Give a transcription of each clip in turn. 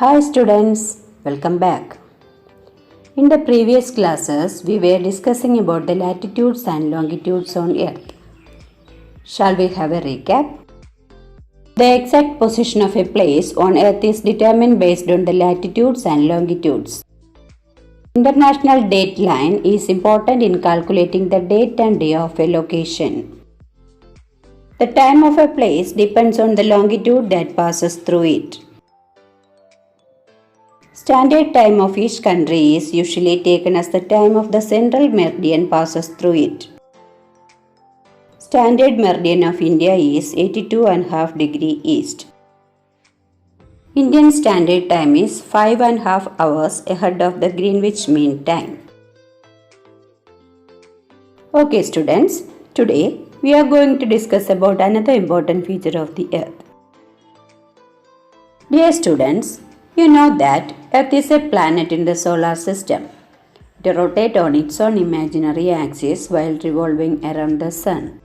Hi students, welcome back. In the previous classes, we were discussing about the latitudes and longitudes on Earth. Shall we have a recap? The exact position of a place on Earth is determined based on the latitudes and longitudes. International date line is important in calculating the date and day of a location. The time of a place depends on the longitude that passes through it. Standard time of each country is usually taken as the time of the central meridian passes through it. Standard meridian of India is 82.5 degree east. Indian Standard Time is 5.5 hours ahead of the Greenwich Mean Time. Okay students, today we are going to discuss about another important feature of the Earth. Dear students, you know that Earth is a planet in the solar system. It rotates on its own imaginary axis while revolving around the Sun.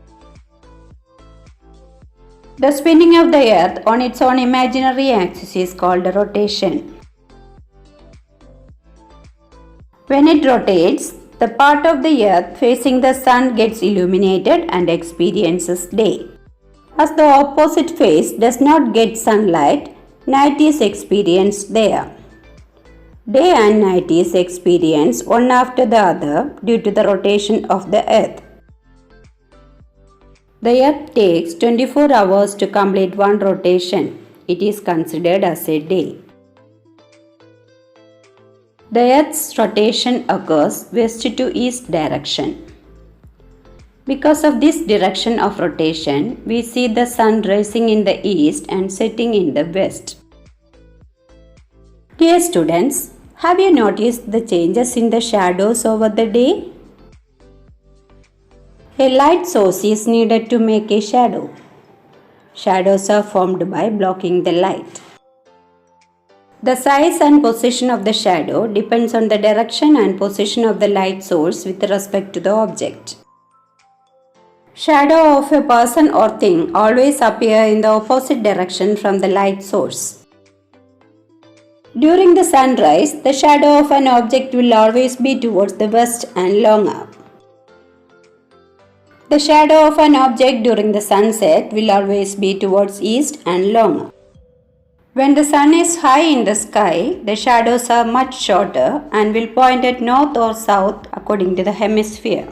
The spinning of the Earth on its own imaginary axis is called a rotation. When it rotates, the part of the Earth facing the Sun gets illuminated and experiences day. As the opposite face does not get sunlight, night is experienced there. Day and night is experienced one after the other due to the rotation of the Earth. The Earth takes 24 hours to complete one rotation. It is considered as a day. The Earth's rotation occurs west to east direction. Because of this direction of rotation, we see the Sun rising in the east and setting in the west. Dear students, have you noticed the changes in the shadows over the day? A light source is needed to make a shadow. Shadows are formed by blocking the light. The size and position of the shadow depends on the direction and position of the light source with respect to the object. Shadow of a person or thing always appear in the opposite direction from the light source. During the sunrise, the shadow of an object will always be towards the west and longer. The shadow of an object during the sunset will always be towards east and longer. When the sun is high in the sky, the shadows are much shorter and will point at north or south according to the hemisphere.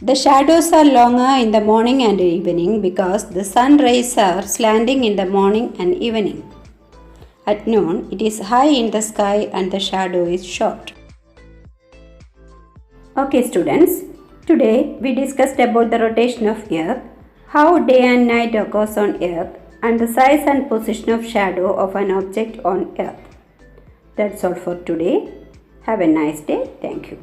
The shadows are longer in the morning and evening because the sun rays are slanting in the morning and evening. At noon, it is high in the sky and the shadow is short. Okay students, today we discussed about the rotation of Earth, how day and night occurs on Earth, and the size and position of shadow of an object on Earth. That's all for today. Have a nice day. Thank you.